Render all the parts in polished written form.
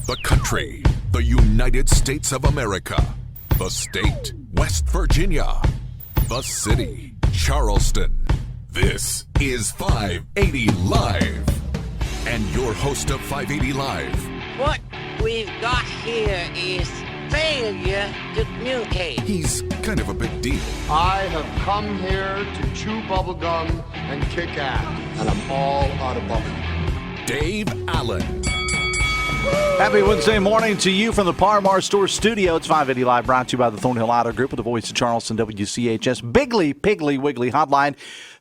The country, the United States of America. The state, West Virginia. The city, Charleston. This is 580 Live. And your host of 580 Live. What we've got here is failure to communicate. He's kind of a big deal. I have come here to chew bubblegum and kick ass, and I'm all out of bubblegum. Dave Allen. Happy Wednesday morning to you from the Parmar Store Studio. It's 580 Live, brought to you by the Thornhill Auto Group with the voice of Charleston, WCHS. Bigly, Piggly, Wiggly hotline,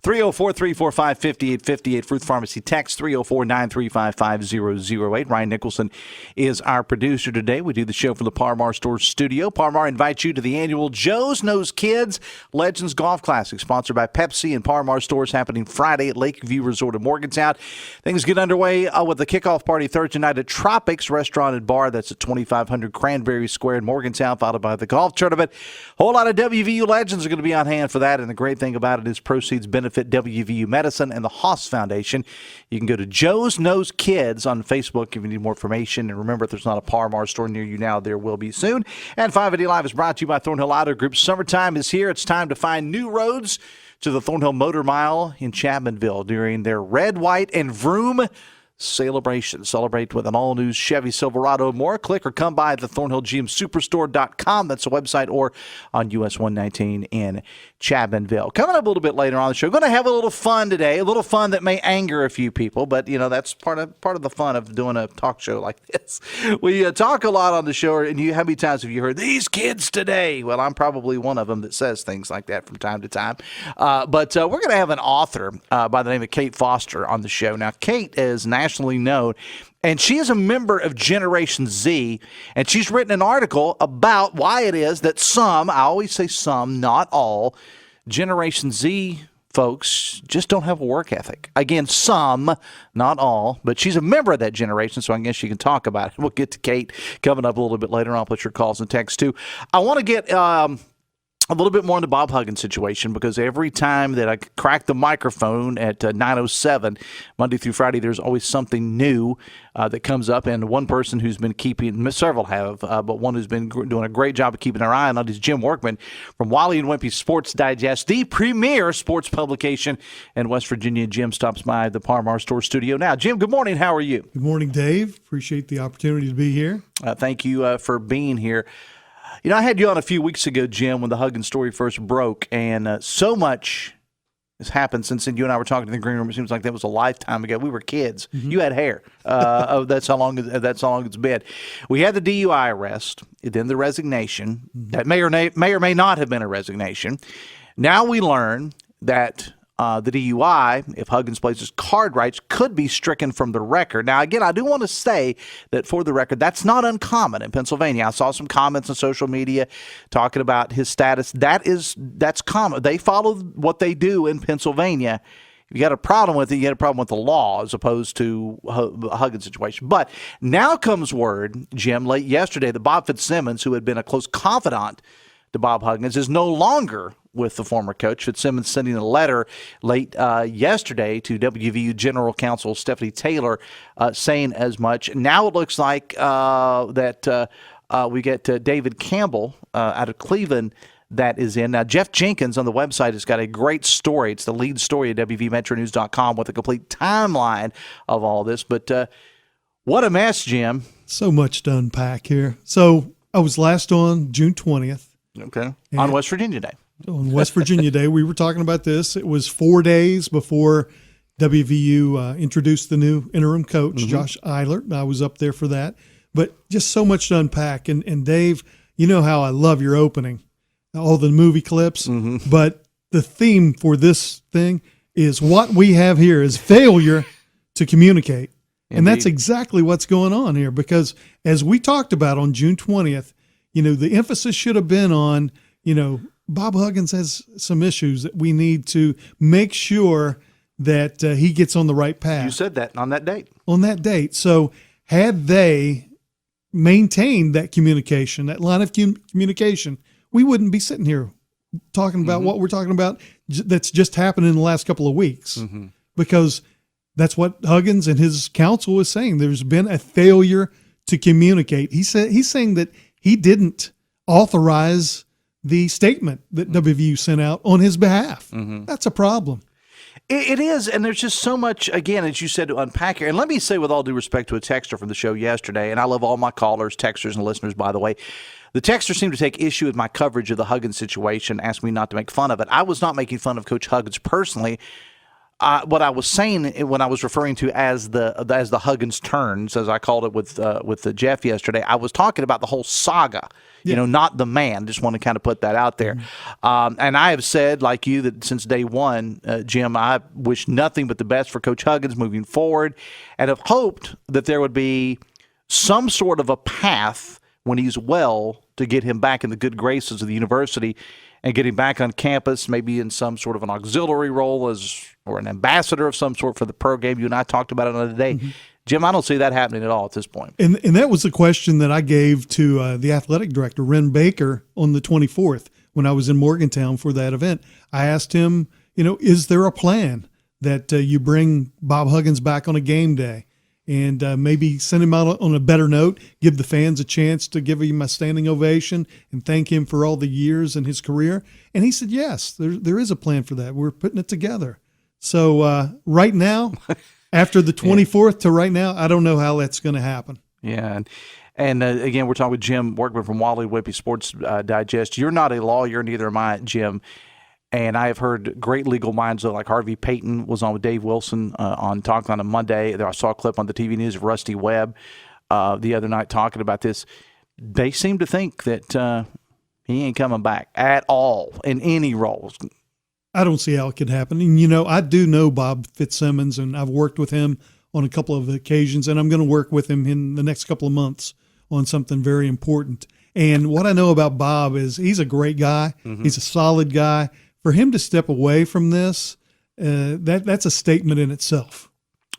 304-345-5858. Fruit Pharmacy text, 304-935-5008. Ryan Nicholson is our producer today. We do the show from the Parmar Store Studio. Parmar invites you to the annual Joe's Knows Kids Legends Golf Classic, sponsored by Pepsi and Parmar Stores, happening Friday at Lakeview Resort in Morgantown. Things get underway with the kickoff party Thursday night at Tropics Restaurant and Bar. That's at 2500 Cranberry Square in Morgantown, followed by the golf tournament. A whole lot of WVU legends are going to be on hand for that, and the great thing about it is proceeds benefit WVU Medicine and the Haas Foundation. You can go to Joe's Knows Kids on Facebook if you need more information. And remember, if there's not a Parmar store near you now, there will be soon. And 580 Live is brought to you by Thornhill Auto Group. Summertime is here. It's time to find new roads to the Thornhill Motor Mile in Chapmanville during their Red, White, and Vroom celebration. Celebrate with an all-new Chevy Silverado and more. Click or come by at the ThornhillGMSuperstore.com. That's the website, or on US 119 in Chapmanville. Coming up a little bit later on the show, we're going to have a little fun today, a little fun that may anger a few people, but, you know, that's part of the fun of doing a talk show like this. We talk a lot on the show, and how many times have you heard, these kids today? Well, I'm probably one of them that says things like that from time to time. But we're going to have an author by the name of Kate Foster on the show. Now, Kate is nationally known, and she is a member of Generation Z, and she's written an article about why it is that some, I always say some, not all, Generation Z folks just don't have a work ethic. Again, some, not all, but she's a member of that generation, so I guess she can talk about it. We'll get to Kate coming up a little bit later. I'll put your calls and texts too. I want to get a little bit more on the Bob Huggins situation, because every time that I crack the microphone at 9:07, Monday through Friday, there's always something new that comes up. And one person who's been keeping, several have, but one who's been doing a great job of keeping our eye on it is Jim Workman from Wally and Wimpy Sports Digest, the premier sports publication in West Virginia. Jim stops by the Parmar Store Studio now. Jim, good morning. How are you? Good morning, Dave. Appreciate the opportunity to be here. Thank you for being here. You know, I had you on a few weeks ago, Jim, when the Huggins story first broke, and so much has happened since then. You and I were talking in the green room. It seems like that was a lifetime ago. We were kids. Mm-hmm. You had hair. That's how long it's been. We had the DUI arrest, then the resignation. Mm-hmm. That may or may not have been a resignation. Now we learn that the DUI, if Huggins plays his card rights, could be stricken from the record. Now, again, I do want to say that for the record, that's not uncommon in Pennsylvania. I saw some comments on social media talking about his status. That's common. They follow what they do in Pennsylvania. If you got a problem with it, you got a problem with the law as opposed to a Huggins situation. But now comes word, Jim, late yesterday, that Bob Fitzsimmons, who had been a close confidant to Bob Huggins, is no longer with the former coach. Fitzsimmons sending a letter late yesterday to WVU General Counsel Stephanie Taylor saying as much. Now it looks like that we get David Campbell out of Cleveland that is in. Now, Jeff Jenkins on the website has got a great story. It's the lead story at WVMetroNews.com with a complete timeline of all this. But what a mess, Jim. So much to unpack here. So I was last on June 20th. Okay. On West Virginia Day. On West Virginia Day, we were talking about this. It was 4 days before WVU introduced the new interim coach, mm-hmm. Josh Eilert. I was up there for that. But just so much to unpack. And Dave, you know how I love your opening, all the movie clips. Mm-hmm. But the theme for this thing is what we have here is failure to communicate. Indeed. And that's exactly what's going on here, because as we talked about on June 20th, you know, the emphasis should have been on, you know, Bob Huggins has some issues that we need to make sure that he gets on the right path. You said that on that date. On that date. So had they maintained that communication, that line of communication, we wouldn't be sitting here talking about mm-hmm. what we're talking about that's just happened in the last couple of weeks. Mm-hmm. Because that's what Huggins and his counsel is saying. There's been a failure to communicate. He's saying that he didn't authorize the statement that WVU sent out on his behalf. That's a problem. It is, and there's just so much, again, as you said, to unpack here. And let me say, with all due respect to a texter from the show yesterday, and I love all my callers, texters, and listeners, by the way, the texter seemed to take issue with my coverage of the Huggins situation, asked me not to make fun of it. I was not making fun of Coach Huggins personally. What I was saying when I was referring to as the Huggins turns, as I called it with Jeff yesterday, I was talking about the whole saga. Not the man. Just want to kind of put that out there. And I have said, like you, that since day one, Jim, I wish nothing but the best for Coach Huggins moving forward, and have hoped that there would be some sort of a path when he's well to get him back in the good graces of the university and get him back on campus, maybe in some sort of an auxiliary role or an ambassador of some sort for the program. You and I talked about it another day. Jim, I don't see that happening at all at this point. And that was the question that I gave to the athletic director, Ren Baker, on the 24th when I was in Morgantown for that event. I asked him, is there a plan that you bring Bob Huggins back on a game day and maybe send him out on a better note, give the fans a chance to give him a standing ovation and thank him for all the years in his career? And he said, yes, there is a plan for that. We're putting it together. So right now, after the 24th to right now, I don't know how that's going to happen. Yeah. And again, we're talking with Jim Workman from Wally, Wimpy Sports Digest. You're not a lawyer, neither am I, Jim. And I have heard great legal minds like Harvey Payton was on with Dave Wilson on Talk on a Monday. I saw a clip on the TV news of Rusty Webb the other night talking about this. They seem to think that he ain't coming back at all in any roles. I don't see how it could happen. And, I do know Bob Fitzsimmons, and I've worked with him on a couple of occasions, and I'm going to work with him in the next couple of months on something very important. And what I know about Bob is he's a great guy. He's a solid guy. For him to step away from this, that's a statement in itself.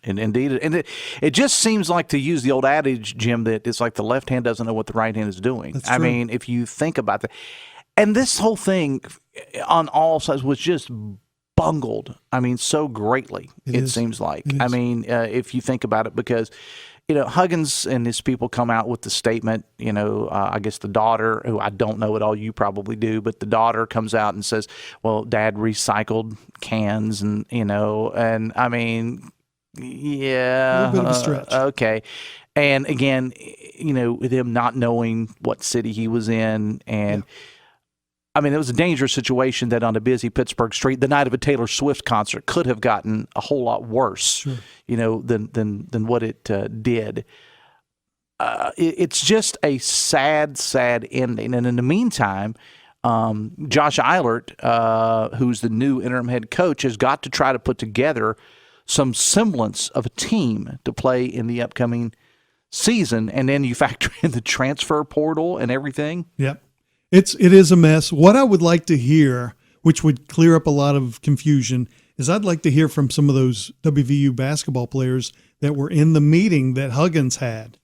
And indeed, and it just seems like, to use the old adage, Jim, that it's like the left hand doesn't know what the right hand is doing. That's true. I mean, if you think about that. And this whole thing on all sides was just bungled, so greatly, it seems like. I mean, if you think about it, because, Huggins and his people come out with the statement, I guess the daughter, who I don't know at all, you probably do, but the daughter comes out and says, well, Dad recycled cans and, and I mean, yeah. A little bit of a stretch. Okay. And again, with him not knowing what city he was in and I mean, it was a dangerous situation that on a busy Pittsburgh street, the night of a Taylor Swift concert, could have gotten a whole lot worse, than what it did. It's just a sad, sad ending. And in the meantime, Josh Eilert, who's the new interim head coach, has got to try to put together some semblance of a team to play in the upcoming season. And then you factor in the transfer portal and everything. Yep. It is a mess. What I would like to hear, which would clear up a lot of confusion, is I'd like to hear from some of those WVU basketball players that were in the meeting that Huggins had.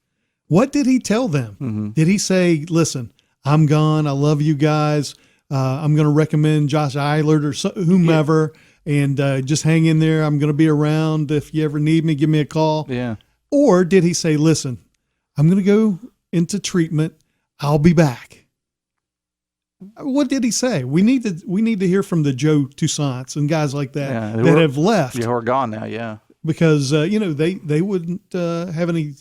What did he tell them? Did he say, listen, I'm gone. I love you guys. I'm going to recommend Josh Eilert or whomever, and just hang in there. I'm going to be around. If you ever need me, give me a call. Yeah. Or did he say, listen, I'm going to go into treatment. I'll be back. What did he say? We need to hear from the Joe Toussaints and guys like that that have left. Yeah, who are gone now, yeah. Because, they wouldn't have any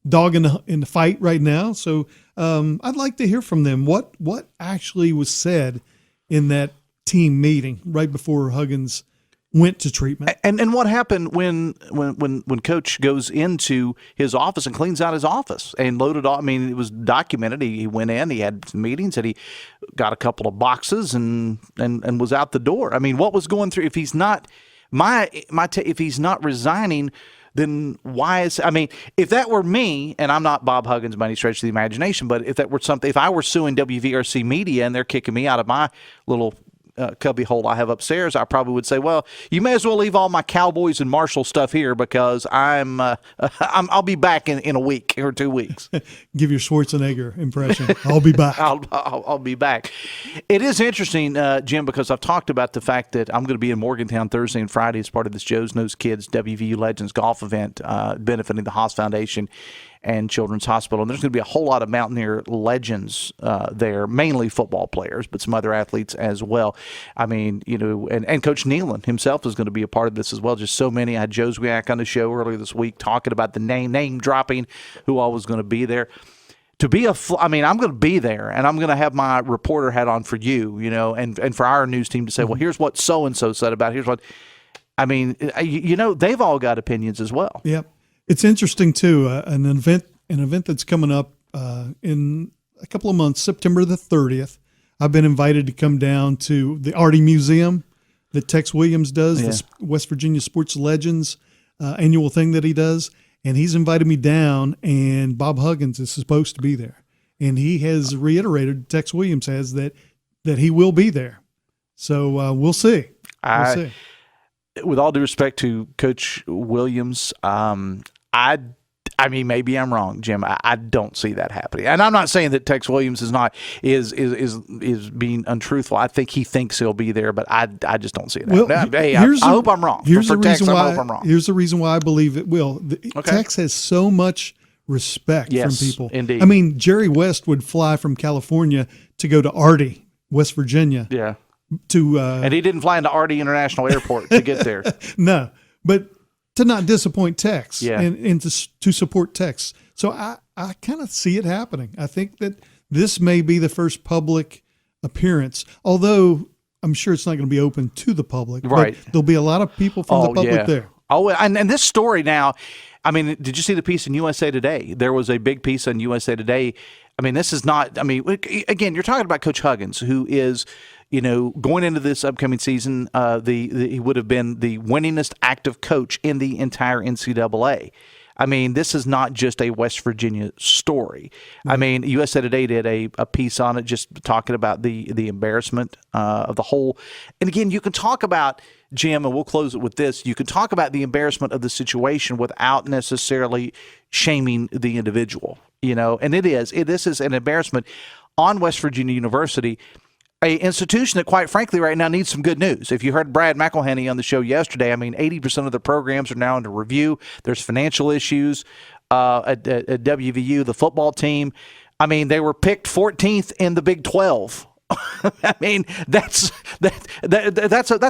dog in the fight right now. So I'd like to hear from them. What actually was said in that team meeting right before Huggins went to treatment. And what happened when Coach goes into his office and cleans out his office and loaded all? I mean, it was documented. He went in, he had some meetings, and he got a couple of boxes and was out the door. I mean, what was going through? If he's not if he's not resigning, then why is? I mean, if that were me, and I'm not Bob Huggins by any stretch of the imagination, but if that were something, if I were suing WVRC Media and they're kicking me out of my little cubby hole I have upstairs, I probably would say, well, you may as well leave all my Cowboys and Marshall stuff here because I'll be back in a week or 2 weeks. Give your Schwarzenegger impression. I'll be back. I'll be back. It is interesting, Jim, because I've talked about the fact that I'm going to be in Morgantown Thursday and Friday as part of this Joe's Knows Kids WVU Legends golf event benefiting the Haas Foundation. and Children's Hospital. And there's going to be a whole lot of Mountaineer legends there, mainly football players, but some other athletes as well. I mean, and Coach Nealon himself is going to be a part of this as well. Just so many. I had Joe Zwiak on the show earlier this week talking about the name dropping, who all was going to be there. I'm going to be there, and I'm going to have my reporter hat on for you, and for our news team to say, well, here's what so-and-so said about it. Here's what, they've all got opinions as well. Yep. It's interesting, too, an event that's coming up in a couple of months, September the 30th. I've been invited to come down to the Artie Museum that Tex Williams does, the West Virginia Sports Legends annual thing that he does. And he's invited me down, and Bob Huggins is supposed to be there. And he has reiterated, Tex Williams has, that he will be there. So we'll see. With all due respect to Coach Williams, maybe I'm wrong, Jim. I don't see that happening, and I'm not saying that Tex Williams is being untruthful. I think he thinks he'll be there, but I just don't see it. Well, I hope I'm wrong. Here's the Tex, reason why. I hope I'm wrong. Here's the reason why I believe it will. Okay. Tex has so much respect from people. Indeed. I mean, Jerry West would fly from California to go to Artie, West Virginia. Yeah. And he didn't fly into Artie International Airport to get there. No, but to not disappoint Tex and to support Tex. So I kind of see it happening. I think that this may be the first public appearance, although I'm sure it's not going to be open to the public. Right. But there'll be a lot of people from the public there. Oh, and this story now, did you see the piece in USA Today? There was a big piece on USA Today. This is not, again, you're talking about Coach Huggins, who is, going into this upcoming season, he would have been the winningest active coach in the entire NCAA. This is not just a West Virginia story. USA Today did a piece on it, just talking about the embarrassment of the whole. And again, you can talk about, Jim, and we'll close it with this. You can talk about the embarrassment of the situation without necessarily shaming the individual. And this is an embarrassment on West Virginia University, an institution that, quite frankly, right now needs some good news. If you heard Brad McElhenney on the show yesterday, 80% of the programs are now under review. There's financial issues at WVU, the football team. They were picked 14th in the Big 12. That's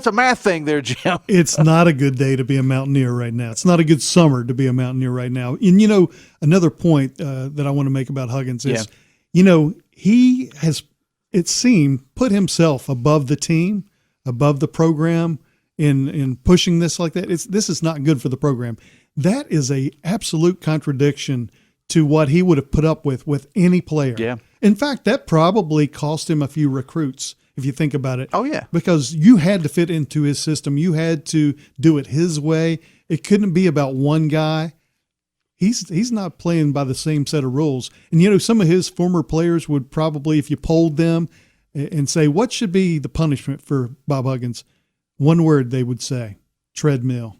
a math thing there, Jim. It's not a good day to be a Mountaineer right now. It's not a good summer to be a Mountaineer right now. And, another point that I want to make about Huggins is, he has, it seemed, put himself above the team, above the program in pushing this like that. This is not good for the program. That is a absolute contradiction to what he would have put up with any player. Yeah. In fact, that probably cost him a few recruits, if you think about it. Oh, yeah. Because you had to fit into his system. You had to do it his way. It couldn't be about one guy. He's not playing by the same set of rules. And, some of his former players would probably, if you polled them and say, what should be the punishment for Bob Huggins? One word they would say, treadmill.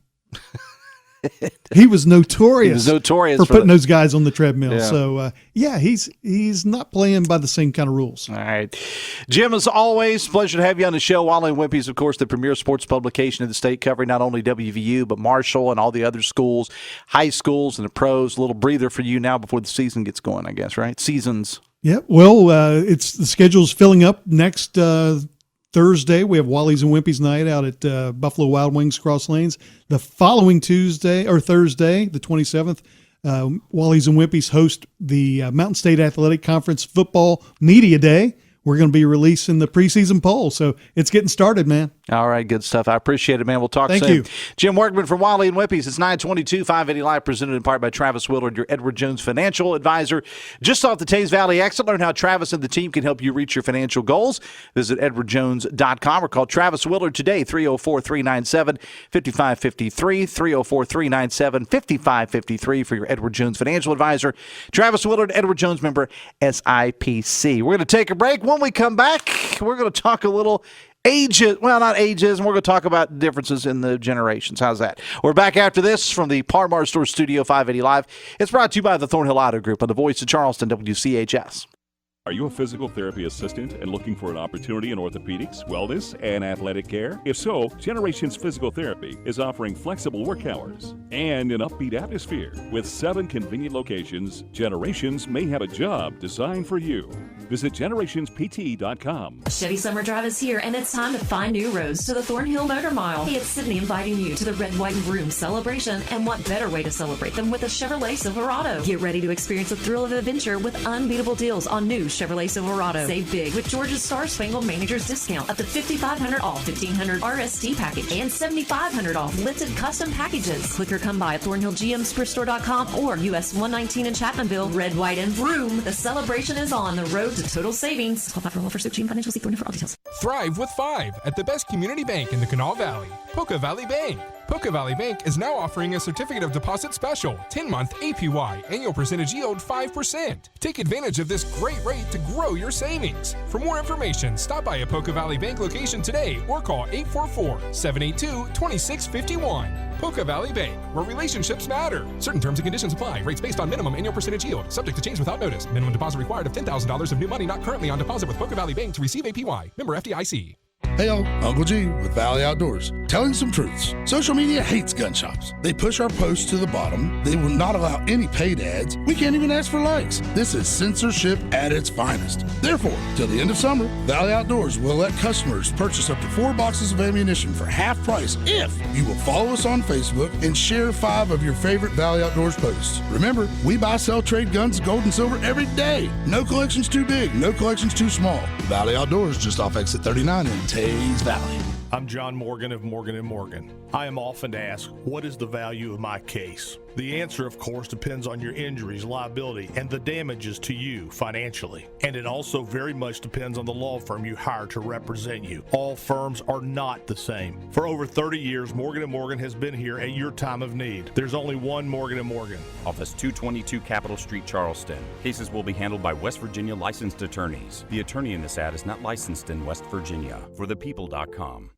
He was notorious for putting those guys on the treadmill. Yeah. So, he's not playing by the same kind of rules. All right. Jim, as always, pleasure to have you on the show. Wally and Wimpy is, of course, the premier sports publication in the state, covering not only WVU, but Marshall and all the other schools, high schools and the pros. A little breather for you now before the season gets going, I guess, right? Seasons. Yeah, well, the schedule's filling up next Thursday. We have Wally's and Wimpy's night out at Buffalo Wild Wings Cross Lanes. The following Thursday, the 27th, Wally's and Wimpy's host the Mountain State Athletic Conference Football Media Day. We're going to be releasing the preseason poll, so it's getting started, man. All right, good stuff. I appreciate it, man. We'll talk soon. Thank you. Jim Workman from Wally and Wimpy's. It's 922, 580 Live, presented in part by Travis Willard, your Edward Jones financial advisor. Just off the Taze Valley exit, learn how Travis and the team can help you reach your financial goals. Visit edwardjones.com or call Travis Willard today, 304-397-5553, 304-397-5553 for your Edward Jones financial advisor. Travis Willard, Edward Jones member, SIPC. We're going to take a break. When we come back, we're going to talk a little ages, well, not ages, and we're going to talk about differences in the generations. How's that? We're back after this from the Par-Mar Store Studio 580 Live. It's brought to you by the Thornhill Auto Group on the voice of Charleston, WCHS. Are you a physical therapy assistant and looking for an opportunity in orthopedics, wellness, and athletic care? If so, Generations Physical Therapy is offering flexible work hours and an upbeat atmosphere. With 7 convenient locations, Generations may have a job designed for you. Visit generationspt.com. Chevy Summer Drive is here, and it's time to find new roads to the Thornhill Motor Mile. Hey, it's Sydney inviting you to the Red, White, and Broom celebration, and what better way to celebrate than with a Chevrolet Silverado. Get ready to experience the thrill of adventure with unbeatable deals on new Chevrolet Silverado. Save big with Georgia's Star Spangled Manager's discount up to $5,500 off, $1,500 RST package, and $7,500 off lifted custom packages. Click or come by at ThornhillGMSuperstore.com or US 119 in Chapmanville. Red, White, and Broom. The celebration is on the road to total savings. Call 541 Financial, see Thornhill for all details. Thrive with 5 at the best community bank in the Kanawha Valley, Poca Valley Bank. Poca Valley Bank is now offering a certificate of deposit special, 10-month APY, annual percentage yield 5%. Take advantage of this great rate to grow your savings. For more information, stop by a Poca Valley Bank location today or call 844-782-2651. Poca Valley Bank, where relationships matter. Certain terms and conditions apply. Rates based on minimum annual percentage yield. Subject to change without notice. Minimum deposit required of $10,000 of new money not currently on deposit with Poca Valley Bank to receive APY. Member FDIC. Hey y'all, Uncle G with Valley Outdoors. Telling some truths. Social media hates gun shops. They push our posts to the bottom. They will not allow any paid ads. We can't even ask for likes. This is censorship at its finest. Therefore, till the end of summer, Valley Outdoors will let customers purchase up to 4 boxes of ammunition for half price if you will follow us on Facebook and share 5 of your favorite Valley Outdoors posts. Remember, we buy, sell, trade guns, gold, and silver every day. No collection's too big, no collection's too small. Valley Outdoors just off exit 39 in Tays Valley. I'm John Morgan of Morgan & Morgan. I am often asked, what is the value of my case? The answer, of course, depends on your injuries, liability, and the damages to you financially. And it also very much depends on the law firm you hire to represent you. All firms are not the same. For over 30 years, Morgan & Morgan has been here at your time of need. There's only one Morgan & Morgan. Office 222 Capitol Street, Charleston. Cases will be handled by West Virginia licensed attorneys. The attorney in this ad is not licensed in West Virginia. ForThePeople.com.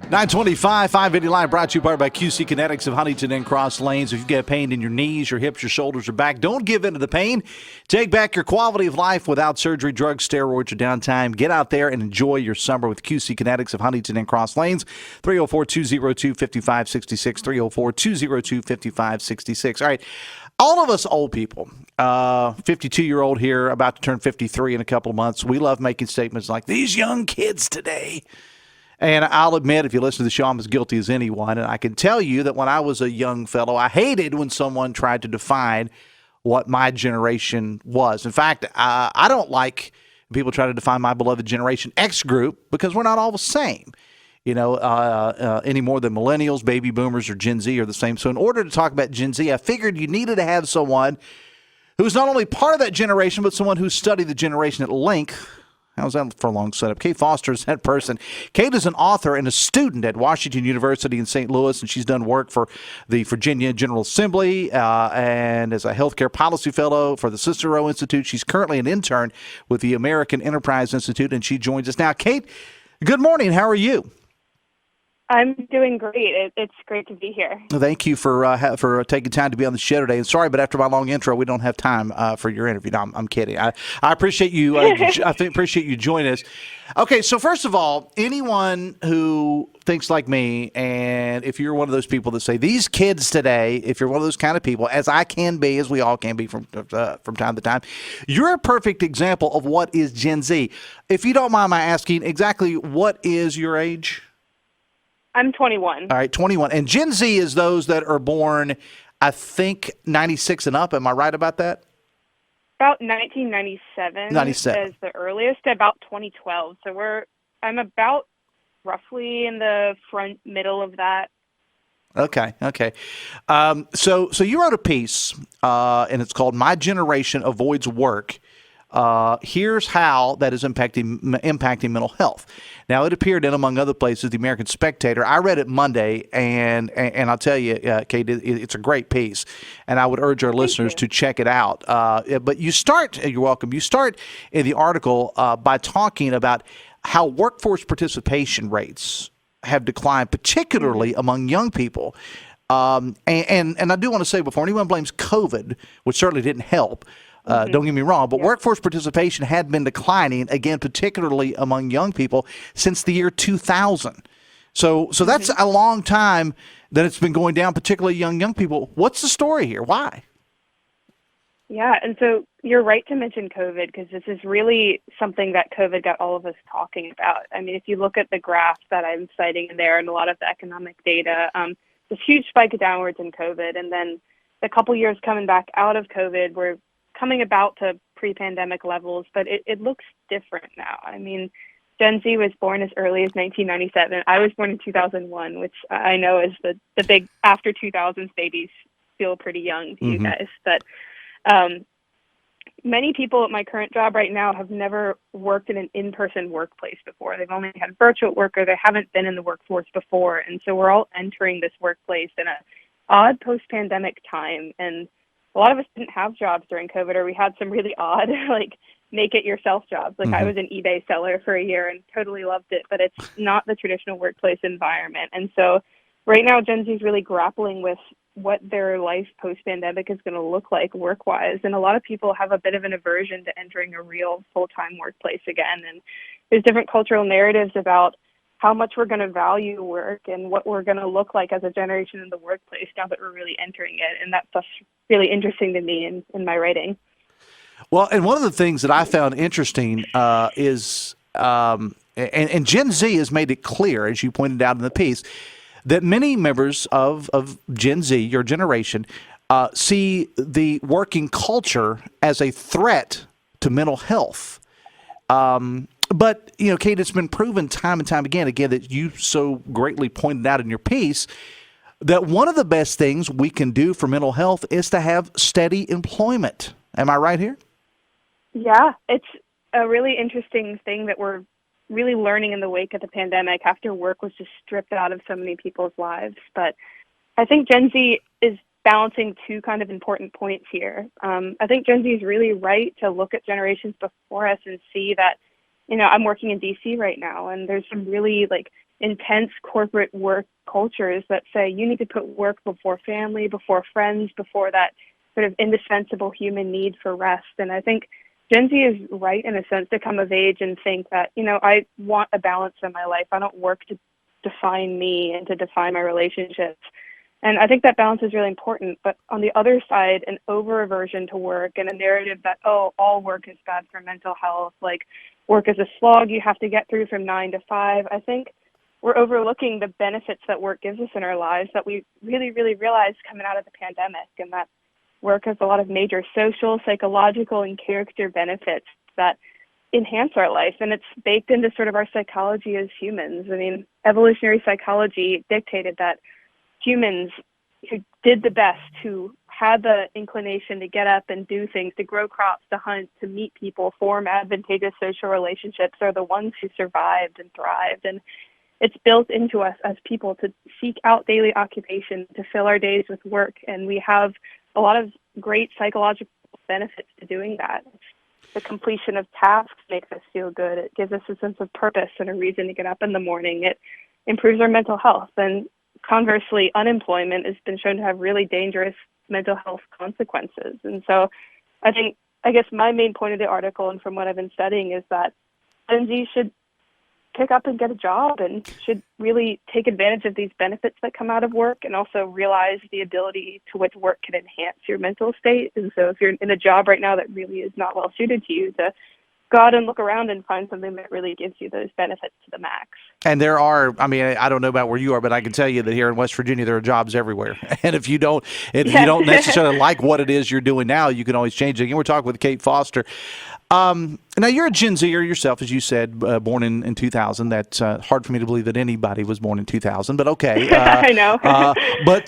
925, 580 Live, brought to you by QC Kinetics of Huntington and Cross Lanes. If you've got pain in your knees, your hips, your shoulders, or back, don't give in to the pain. Take back your quality of life without surgery, drugs, steroids, or downtime. Get out there and enjoy your summer with QC Kinetics of Huntington and Cross Lanes. 304-202-5566, 304-202-5566. All right, all of us old people, 52-year-old here, about to turn 53 in a couple of months, we love making statements like, these young kids today. And I'll admit, if you listen to the show, I'm as guilty as anyone. And I can tell you that when I was a young fellow, I hated when someone tried to define what my generation was. In fact, I don't like people try to define my beloved Generation X group because we're not all the same. You know, any more than millennials, baby boomers, or Gen Z are the same. So in order to talk about Gen Z, I figured you needed to have someone who's not only part of that generation, but someone who's studied the generation at length. How's that for a long setup? Kate Foster is that person. Kate is an author and a student at Washington University in St. Louis, and she's done work for the Virginia General Assembly and as a healthcare policy fellow for the Cicero Institute. She's currently an intern with the American Enterprise Institute, and she joins us now. Kate, good morning. How are you? I'm doing great. It's great to be here. Thank you for taking time to be on the show today. And sorry, but after my long intro, we don't have time for your interview. No, I'm kidding. I appreciate you. Appreciate you joining us. Okay, so first of all, anyone who thinks like me, and if you're one of those people that say these kids today, if you're one of those kind of people, as I can be, as we all can be from time to time, you're a perfect example of what is Gen Z. If you don't mind my asking, exactly what is your age? I'm 21. All right, 21. And Gen Z is those that are born, I think, 96 and up. Am I right about that? About 1997 is the earliest, about 2012. So I'm about roughly in the front middle of that. Okay. So you wrote a piece, and it's called "My Generation Avoids Work. Here's how that is impacting mental health." Now, it appeared in, among other places, the American Spectator. I read it Monday, and I'll tell you, Kate, it's a great piece, and I would urge our listeners to check it out. But you're welcome. You start in the article by talking about how workforce participation rates have declined, particularly among young people. And I do want to say, before anyone blames COVID, which certainly didn't help, don't get me wrong, but workforce participation had been declining, again, particularly among young people, since the year 2000. So that's a long time that it's been going down, particularly young people. What's the story here? Why? Yeah, and so you're right to mention COVID, because this is really something that COVID got all of us talking about. I mean, if you look at the graph that I'm citing in there and a lot of the economic data, this huge spike downwards in COVID, and then the couple years coming back out of COVID, we're coming about to pre-pandemic levels, but it looks different now. I mean, Gen Z was born as early as 1997. I was born in 2001, which I know is the big after 2000s babies feel pretty young to you guys, but many people at my current job right now have never worked in an in-person workplace before. They've only had virtual work, or they haven't been in the workforce before. And so we're all entering this workplace in an odd post-pandemic time. And a lot of us didn't have jobs during COVID, or we had some really odd, like, make-it-yourself jobs. Like I was an eBay seller for a year and totally loved it, but it's not the traditional workplace environment. And so right now, Gen Z is really grappling with what their life post-pandemic is going to look like work-wise. And a lot of people have a bit of an aversion to entering a real full-time workplace again. And there's different cultural narratives about how much we're going to value work and what we're going to look like as a generation in the workplace now that we're really entering it. And that stuff's really interesting to me in my writing. Well, and one of the things that I found interesting is, and Gen Z has made it clear, as you pointed out in the piece, that many members of Gen Z, your generation, see the working culture as a threat to mental health. But, you know, Kate, it's been proven time and time again, that you so greatly pointed out in your piece, that one of the best things we can do for mental health is to have steady employment. Am I right here? Yeah, it's a really interesting thing that we're really learning in the wake of the pandemic, after work was just stripped out of so many people's lives. But I think Gen Z is balancing two kind of important points here. I think Gen Z is really right to look at generations before us and see that, you know, I'm working in DC right now, and there's some really like intense corporate work cultures that say you need to put work before family, before friends, before that sort of indispensable human need for rest. And I think Gen Z is right in a sense to come of age and think that, you know, I want a balance in my life. I don't work to define me and to define my relationships. And I think that balance is really important. But on the other side, an over-aversion to work and a narrative that, oh, all work is bad for mental health, like work is a slog you have to get through from 9 to 5. I think we're overlooking the benefits that work gives us in our lives that we really, really realized coming out of the pandemic, and that work has a lot of major social, psychological, and character benefits that enhance our life. And it's baked into sort of our psychology as humans. I mean, evolutionary psychology dictated that humans who did the best, who had the inclination to get up and do things, to grow crops, to hunt, to meet people, form advantageous social relationships, are the ones who survived and thrived. And it's built into us as people to seek out daily occupation, to fill our days with work. And we have a lot of great psychological benefits to doing that. The completion of tasks makes us feel good. It gives us a sense of purpose and a reason to get up in the morning. It improves our mental health. And conversely, unemployment has been shown to have really dangerous mental health consequences. And so I guess my main point of the article, and from what I've been studying, is that Gen Z should pick up and get a job and should really take advantage of these benefits that come out of work, and also realize the ability to which work can enhance your mental state. And so if you're in a job right now that really is not well suited to you, to go out and look around and find something that really gives you those benefits to the max. And there are, I mean, I don't know about where you are, but I can tell you that here in West Virginia, there are jobs everywhere. And if you don't necessarily like what it is you're doing now, you can always change it. Again, we're talking with Kate Foster. Now, you're a Gen Zer yourself, as you said, born in 2000. That's hard for me to believe that anybody was born in 2000, but okay. I know. But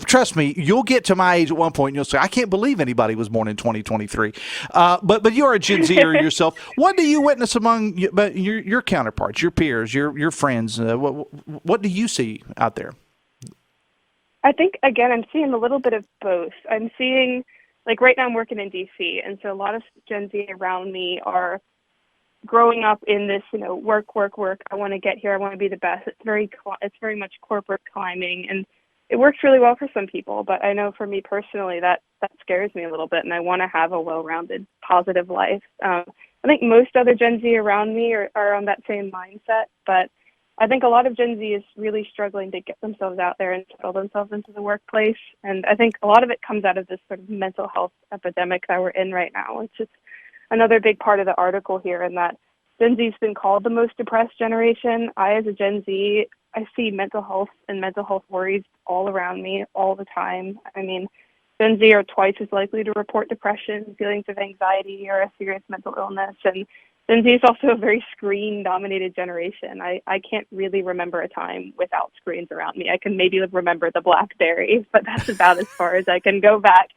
trust me, you'll get to my age at one point and you'll say, I can't believe anybody was born in 2023. But you're a Gen Zer yourself. What do you witness among your counterparts, your peers, your friends? What do you see out there? I think, again, I'm seeing a little bit of both. I'm seeing, like right now I'm working in DC, and so a lot of Gen Z around me are growing up in this, you know, work. I want to get here. I want to be the best. It's very much corporate climbing. And it works really well for some people, but I know for me personally that scares me a little bit, and I want to have a well-rounded, positive life. I think most other Gen Z around me are on that same mindset, but I think a lot of Gen Z is really struggling to get themselves out there and settle themselves into the workplace. And I think a lot of it comes out of this sort of mental health epidemic that we're in right now. It's just another big part of the article here, in that Gen Z has been called the most depressed generation. As a Gen Z, I see mental health and mental health worries all around me all the time. I mean, Gen Z are twice as likely to report depression, feelings of anxiety, or a serious mental illness. And Gen Z is also a very screen-dominated generation. I can't really remember a time without screens around me. I can maybe remember the BlackBerry, but that's about as far as I can go back,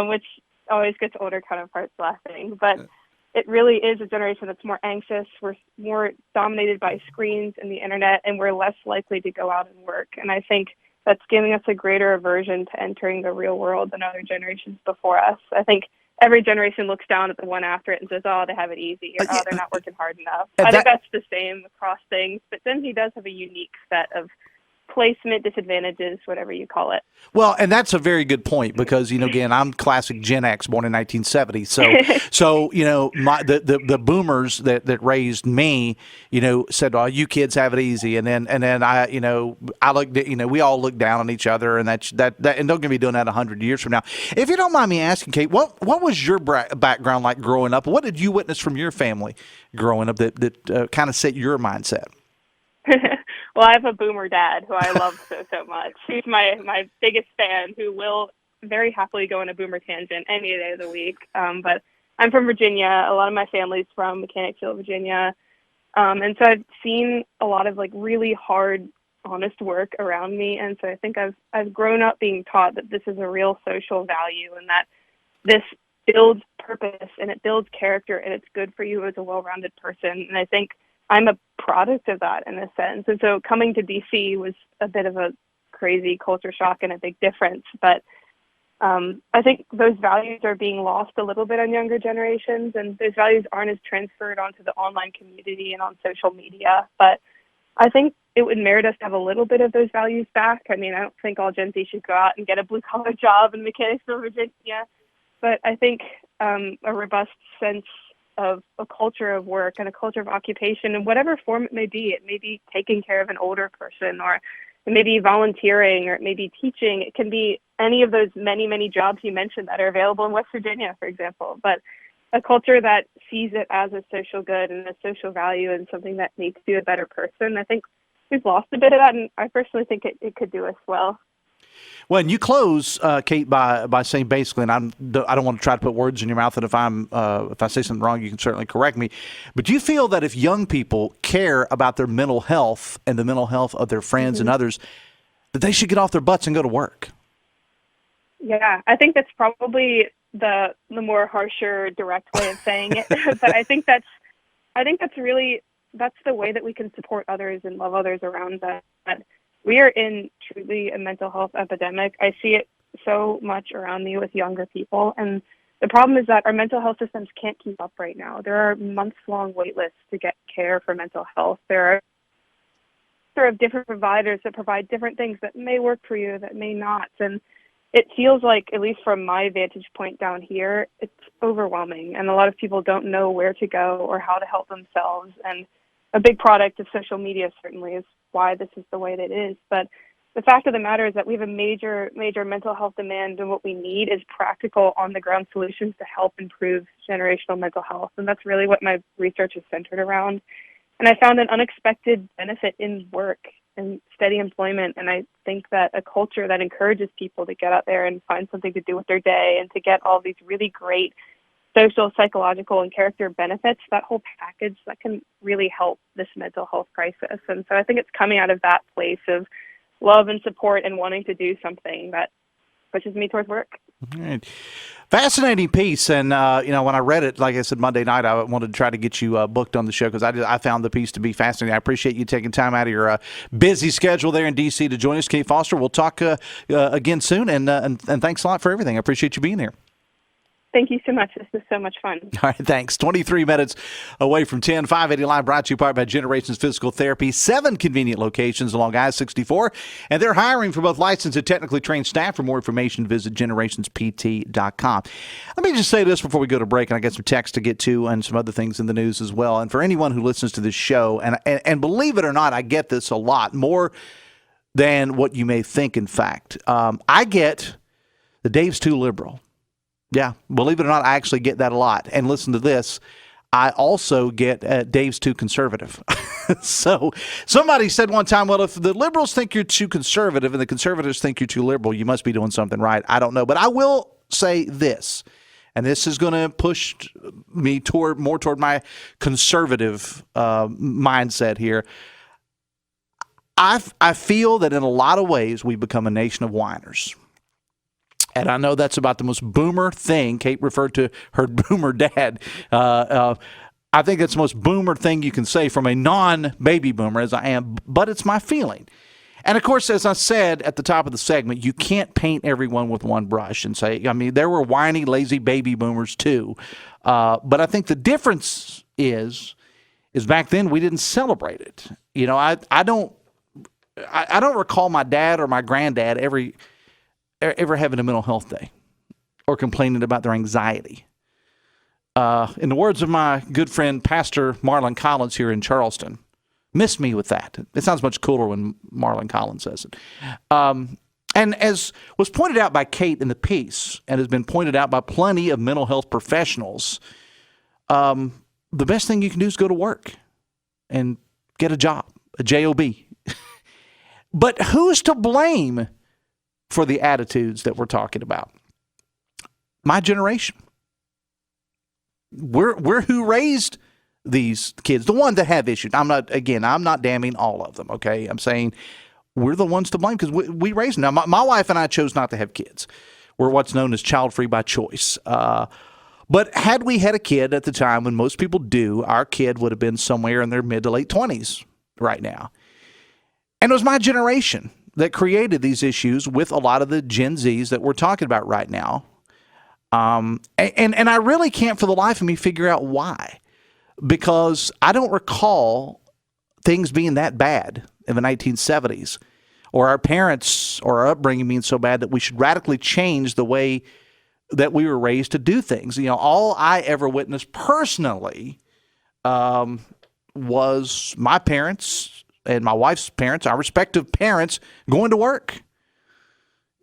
which always gets older counterparts laughing. But it really is a generation that's more anxious. We're more dominated by screens and the internet, and we're less likely to go out and work. And I think that's giving us a greater aversion to entering the real world than other generations before us. I think every generation looks down at the one after it and says, oh, they have it easy, or oh, they're not working hard enough. I think that's the same across things, but Gen Z does have a unique set of placement disadvantages, whatever you call it. Well, and that's a very good point, because, again, I'm classic Gen X, born in 1970. So the boomers that raised me, said, "Oh, you kids have it easy," and then I looked, we all look down on each other, and that and don't get me doing that 100 years from now. If you don't mind me asking, Kate, what was your background like growing up? What did you witness from your family growing up that kind of set your mindset? Well, I have a boomer dad who I love so much. He's my biggest fan, who will very happily go on a boomer tangent any day of the week. But I'm from Virginia. A lot of my family's from Mechanicsville, Virginia. And so I've seen a lot of really hard, honest work around me. And so I think I've grown up being taught that this is a real social value, and that this builds purpose and it builds character, and it's good for you as a well-rounded person. And I think I'm a product of that in a sense. And so coming to DC was a bit of a crazy culture shock and a big difference. But I think those values are being lost a little bit on younger generations, and those values aren't as transferred onto the online community and on social media. But I think it would merit us to have a little bit of those values back. I mean, I don't think all Gen Z should go out and get a blue-collar job in Mechanicsville, Virginia. But I think a robust sense of a culture of work and a culture of occupation, in whatever form it may be. It may be taking care of an older person, or it may be volunteering, or it may be teaching. It can be any of those many, many jobs you mentioned that are available in West Virginia, for example. But a culture that sees it as a social good and a social value and something that makes you a better person. I think we've lost a bit of that, and I personally think it could do us well. Well, and you close, Kate, by saying basically, and I don't want to try to put words in your mouth, and if I say something wrong, you can certainly correct me. But do you feel that if young people care about their mental health and the mental health of their friends and others, that they should get off their butts and go to work? Yeah, I think that's probably the more harsher, direct way of saying it. But I think that's the way that we can support others and love others around us. But we are in truly a mental health epidemic. I see it so much around me with younger people. And the problem is that our mental health systems can't keep up right now. There are months-long wait lists to get care for mental health. There are different providers that provide different things that may work for you, that may not. And it feels like, at least from my vantage point down here, it's overwhelming. And a lot of people don't know where to go or how to help themselves. And a big product of social media certainly is why this is the way that it is. But the fact of the matter is that we have a major mental health demand, and what we need is practical, on-the-ground solutions to help improve generational mental health. And that's really what my research is centered around. And I found an unexpected benefit in work and steady employment. And I think that a culture that encourages people to get out there and find something to do with their day and to get all these really great social, psychological, and character benefits, that whole package, that can really help this mental health crisis. And so I think it's coming out of that place of love and support and wanting to do something that pushes me towards work. All right. Fascinating piece. And, when I read it, like I said, Monday night, I wanted to try to get you booked on the show because I found the piece to be fascinating. I appreciate you taking time out of your busy schedule there in D.C. to join us, Kate Foster. We'll talk again soon, and thanks a lot for everything. I appreciate you being here. Thank you so much. This was so much fun. All right, thanks. 23 minutes away from 10. 580 Live brought to you by Generations Physical Therapy. 7 convenient locations along I-64. And they're hiring for both licensed and technically trained staff. For more information, visit generationspt.com. Let me just say this before we go to break, and I got some text to get to and some other things in the news as well. And for anyone who listens to this show, and believe it or not, I get this a lot, more than what you may think, in fact. I get the Dave's too liberal. Yeah, believe it or not, I actually get that a lot. And listen to this. I also get Dave's too conservative. So somebody said one time, well, if the liberals think you're too conservative and the conservatives think you're too liberal, you must be doing something right. I don't know. But I will say this, and this is going to push me more toward my conservative mindset here. I feel that in a lot of ways we've become a nation of whiners. And I know that's about the most boomer thing. Kate referred to her boomer dad. I think that's the most boomer thing you can say from a non-baby boomer, as I am, but it's my feeling. And, of course, as I said at the top of the segment, you can't paint everyone with one brush and say, I mean, there were whiny, lazy baby boomers too. But I think the difference is back then we didn't celebrate it. You know, I don't recall my dad or my granddad ever having a mental health day or complaining about their anxiety. In the words of my good friend, Pastor Marlon Collins here in Charleston, miss me with that. It sounds much cooler when Marlon Collins says it. And as was pointed out by Kate in the piece, and has been pointed out by plenty of mental health professionals, the best thing you can do is go to work and get a job, a job. But who's to blame for the attitudes that we're talking about? My generation. We're who raised these kids, the ones that have issues. I'm not damning all of them, okay? I'm saying we're the ones to blame because we raised them. Now, my wife and I chose not to have kids. We're what's known as child-free by choice. But had we had a kid at the time when most people do, our kid would have been somewhere in their mid to late 20s right now. And it was my generation that created these issues with a lot of the Gen Zs that we're talking about right now. And I really can't for the life of me figure out why. Because I don't recall things being that bad in the 1970s, or our parents or our upbringing being so bad that we should radically change the way that we were raised to do things. You know, all I ever witnessed personally was my parents and my wife's parents, our respective parents, going to work.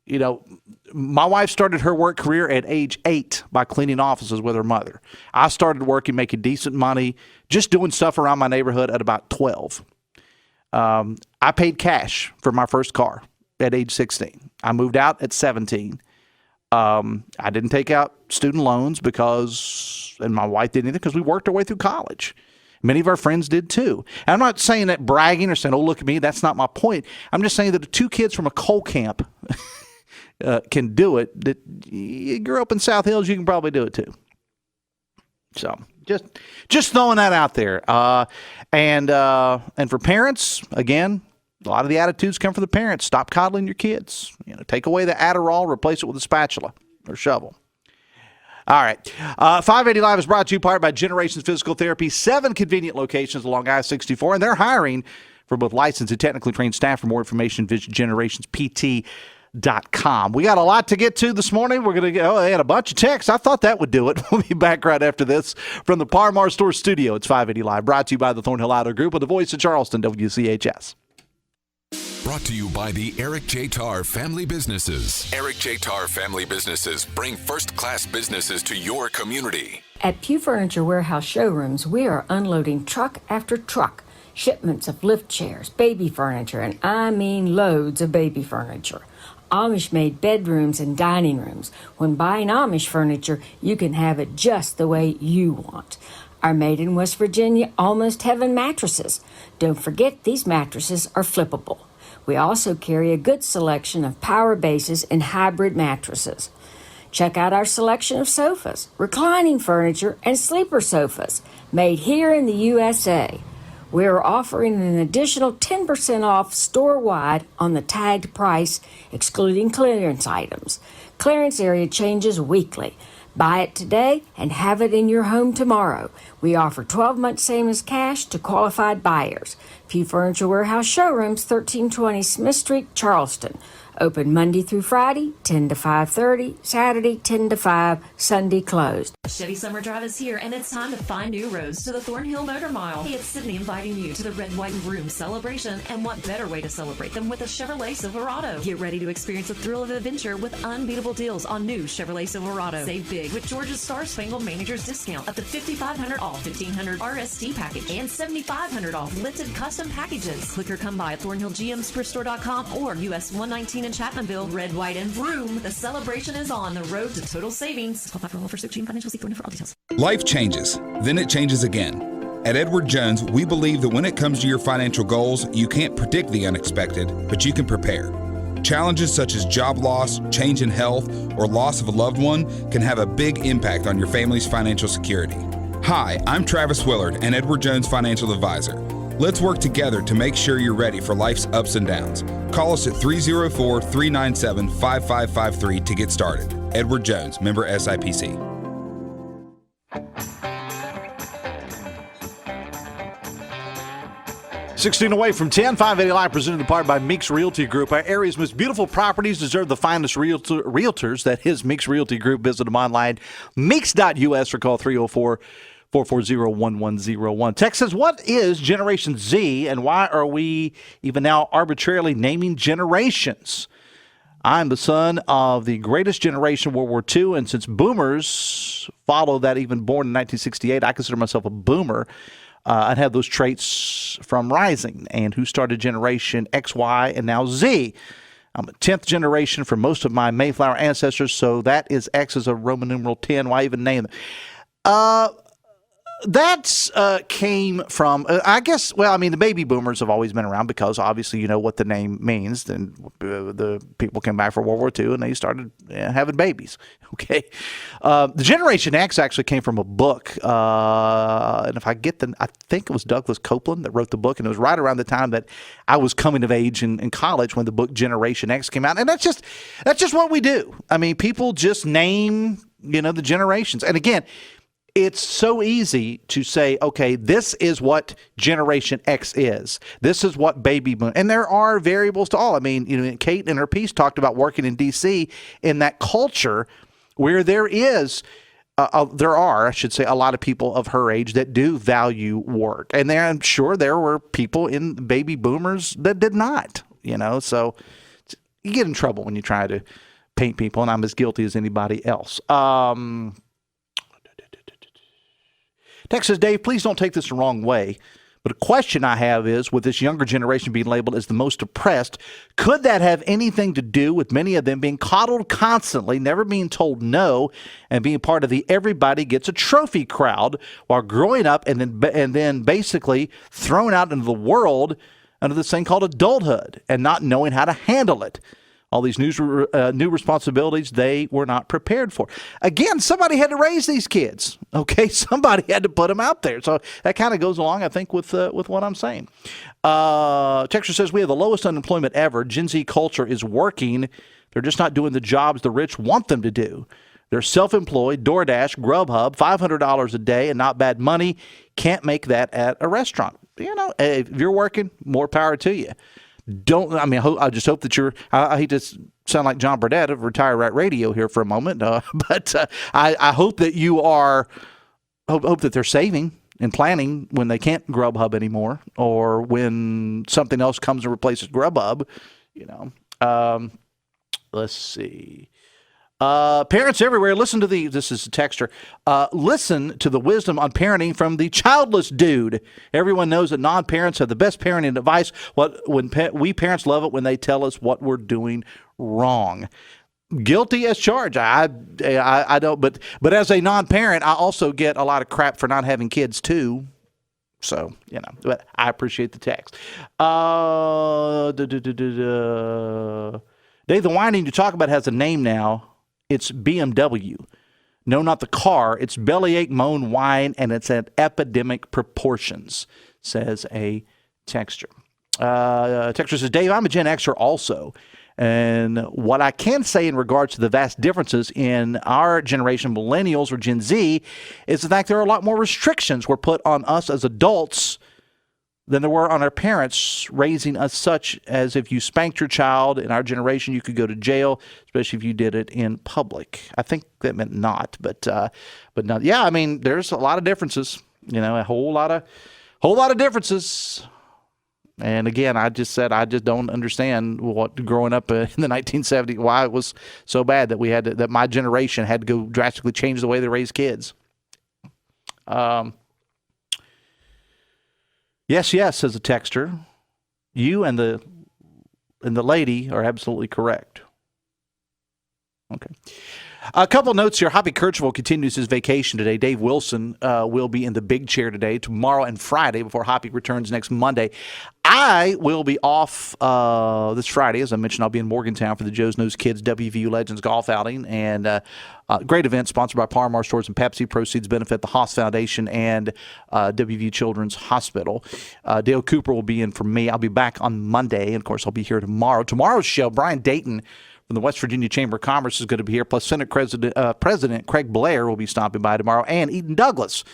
You know, my wife started her work career at age 8 by cleaning offices with her mother. I started working, making decent money, just doing stuff around my neighborhood at about 12. I paid cash for my first car at age 16. I moved out at 17. I didn't take out student loans and my wife didn't either, because we worked our way through college. Many of our friends did too. And I'm not saying that bragging or saying, oh, look at me. That's not my point. I'm just saying that the 2 kids from a coal camp can do it. That you grew up in South Hills, you can probably do it too. So just throwing that out there. And for parents, again, a lot of the attitudes come from the parents. Stop coddling your kids. You know, take away the Adderall, replace it with a spatula or shovel. All right. 580 Live is brought to you by Generations Physical Therapy. 7 convenient locations along I-64, and they're hiring for both licensed and technically trained staff. For more information, visit generationspt.com. We got a lot to get to this morning. We're going to they had a bunch of texts. I thought that would do it. We'll be back right after this from the Par-Mar Store studio. It's 580 Live, brought to you by the Thornhill Auto Group with the voice of Charleston, WCHS. Brought to you by the Eric J. Tarr Family Businesses. Eric J. Tarr Family Businesses bring first-class businesses to your community. At Pew Furniture Warehouse Showrooms, we are unloading truck after truck, shipments of lift chairs, baby furniture, and I mean loads of baby furniture. Amish-made bedrooms and dining rooms. When buying Amish furniture, you can have it just the way you want. Our made in West Virginia Almost Heaven mattresses. Don't forget, these mattresses are flippable. We also carry a good selection of power bases and hybrid mattresses. Check out our selection of sofas, reclining furniture, and sleeper sofas, made here in the USA. We are offering an additional 10% off store-wide on the tagged price, excluding clearance items. Clearance area changes weekly. Buy it today and have it in your home tomorrow. We offer 12 months same as cash to qualified buyers. Few Furniture Warehouse Showrooms, 1320 Smith Street, Charleston. Open Monday through Friday, 10 to 5:30, Saturday, 10 to 5, Sunday closed. Chevy Summer Drive is here, and it's time to find new roads to the Thornhill Motor Mile. Hey, it's Sydney inviting you to the Red, White, and Room celebration, and what better way to celebrate them with a Chevrolet Silverado. Get ready to experience the thrill of adventure with unbeatable deals on new Chevrolet Silverado. Save big with Georgia's Star Spangled Manager's discount, up to $5,500 off, $1,500 RST package, and $7,500 off lifted custom packages. Click or come by at ThornhillGMSuperstore.com or US 119 in Chapmanville. Red, White, and Vroom. The celebration is on the road to total savings. Call 541-46 Financial. See Thornhill for all details. Life changes, then it changes again. At Edward Jones, we believe that when it comes to your financial goals, you can't predict the unexpected, but you can prepare. Challenges such as job loss, change in health, or loss of a loved one can have a big impact on your family's financial security. Hi, I'm Travis Willard, an Edward Jones financial advisor. Let's work together to make sure you're ready for life's ups and downs. Call us at 304-397-5553 to get started. Edward Jones, member SIPC. $16 away from 10, 580 Live, presented in part by Meeks Realty Group. Our area's most beautiful properties deserve the finest realtors. That is Meeks Realty Group. Visit them online, meeks.us, or call 304-440-1101. Text says, what is Generation Z, and why are we even now arbitrarily naming generations? I'm the son of the greatest generation, World War II, and since boomers follow that, even born in 1968, I consider myself a boomer. I'd have those traits from Rising, and who started Generation X, Y, and now Z. I'm a 10th generation for most of my Mayflower ancestors, so that is X is a Roman numeral 10. Why even name them? That came from, I guess, well, I mean, the baby boomers have always been around because obviously you know what the name means. Then the people came back for World War II and they started having babies. Okay. The Generation X actually came from a book. And if I think it was Douglas Copeland that wrote the book. And it was right around the time that I was coming of age in college when the book Generation X came out. And that's just what we do. I mean, people just name, the generations. And again, it's so easy to say, okay, this is what Generation X is. This is what baby boom. And there are variables to all. I mean, Kate in her piece talked about working in D.C. in that culture where there are, I should say, a lot of people of her age that do value work. And I'm sure there were people in baby boomers that did not, So you get in trouble when you try to paint people, and I'm as guilty as anybody else. Text says, Dave, please don't take this the wrong way, but a question I have is, with this younger generation being labeled as the most oppressed, could that have anything to do with many of them being coddled constantly, never being told no, and being part of the everybody gets a trophy crowd while growing up and then basically thrown out into the world under this thing called adulthood and not knowing how to handle it? All these new responsibilities they were not prepared for. Again, somebody had to raise these kids. Okay, somebody had to put them out there. So that kind of goes along, I think, with what I'm saying. Texture says we have the lowest unemployment ever. Gen Z culture is working. They're just not doing the jobs the rich want them to do. They're self-employed, DoorDash, Grubhub, $500 a day, and not bad money. Can't make that at a restaurant. If you're working, more power to you. I just hope that I hate to sound like John Burdett of Retire Right Radio here for a moment, but I hope that you are, hope that they're saving and planning when they can't Grubhub anymore, or when something else comes and replaces Grubhub, let's see. Parents everywhere, this is a texter, listen to the wisdom on parenting from the childless dude. Everyone knows that non-parents have the best parenting advice. We parents love it when they tell us what we're doing wrong. Guilty as charged. I don't, but as a non-parent, I also get a lot of crap for not having kids too. So, but I appreciate the text. Dave, the whining you talk about has a name now. It's BMW. No, not the car. It's bellyache, moan, whine, and it's at epidemic proportions, says a texter. Texter says, Dave, I'm a Gen Xer also, And what I can say in regards to the vast differences in our generation, millennials or Gen Z, is the fact there are a lot more restrictions were put on us as adults than there were on our parents raising us, such as if you spanked your child in our generation, you could go to jail, especially if you did it in public. I think that meant not, but not. Yeah, I mean, there's a lot of differences, a whole lot of differences. And again, I just don't understand what growing up in the 1970s, why it was so bad that that my generation had to go drastically change the way they raise kids. Yes, says a texter. You and the lady are absolutely correct. Okay. A couple notes here. Hoppy Kirchhoff continues his vacation today. Dave Wilson will be in the big chair today, tomorrow and Friday, before Hoppy returns next Monday. I will be off this Friday. As I mentioned, I'll be in Morgantown for the Joe's Knows Kids WVU Legends Golf Outing. And great event sponsored by Par Mar Stores and Pepsi. Proceeds benefit the Haas Foundation and WVU Children's Hospital. Dale Cooper will be in for me. I'll be back on Monday. And, of course, I'll be here tomorrow. Tomorrow's show, Brian Dayton from the West Virginia Chamber of Commerce is going to be here. Plus, Senate President Craig Blair will be stopping by tomorrow. And Eden Douglas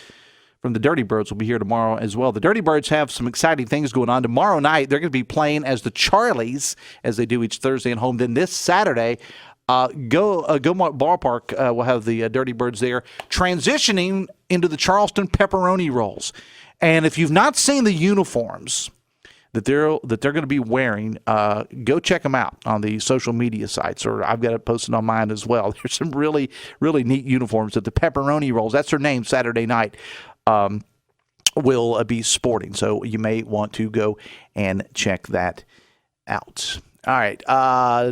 from the Dirty Birds will be here tomorrow as well. The Dirty Birds have some exciting things going on. Tomorrow night, they're going to be playing as the Charlies, as they do each Thursday at home. Then this Saturday, Gilmore Ballpark will have the Dirty Birds there, transitioning into the Charleston pepperoni rolls. And if you've not seen the uniforms that they're going to be wearing, go check them out on the social media sites, or I've got it posted on mine as well. There's some really, really neat uniforms that the pepperoni rolls, that's their name, Saturday night, will be sporting. So you may want to go and check that out. All right.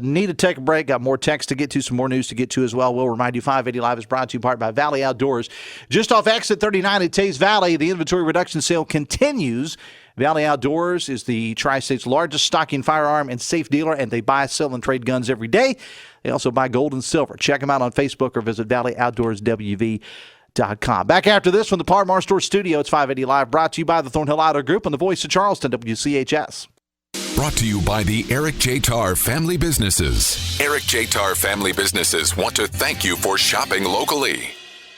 Need to take a break. Got more text to get to, some more news to get to as well. We'll remind you, 580 Live is brought to you in part by Valley Outdoors. Just off exit 39 at Tays Valley, the inventory reduction sale continues. Valley Outdoors is the Tri-State's largest stocking firearm and safe dealer, and they buy, sell, and trade guns every day. They also buy gold and silver. Check them out on Facebook or visit ValleyOutdoorsWV.com. Back after this from the Par Mar Store studio, it's 580 Live, brought to you by the Thornhill Auto Group and the Voice of Charleston, WCHS. Brought to you by the Eric J. Tarr Family Businesses. Eric J. Tarr Family Businesses want to thank you for shopping locally.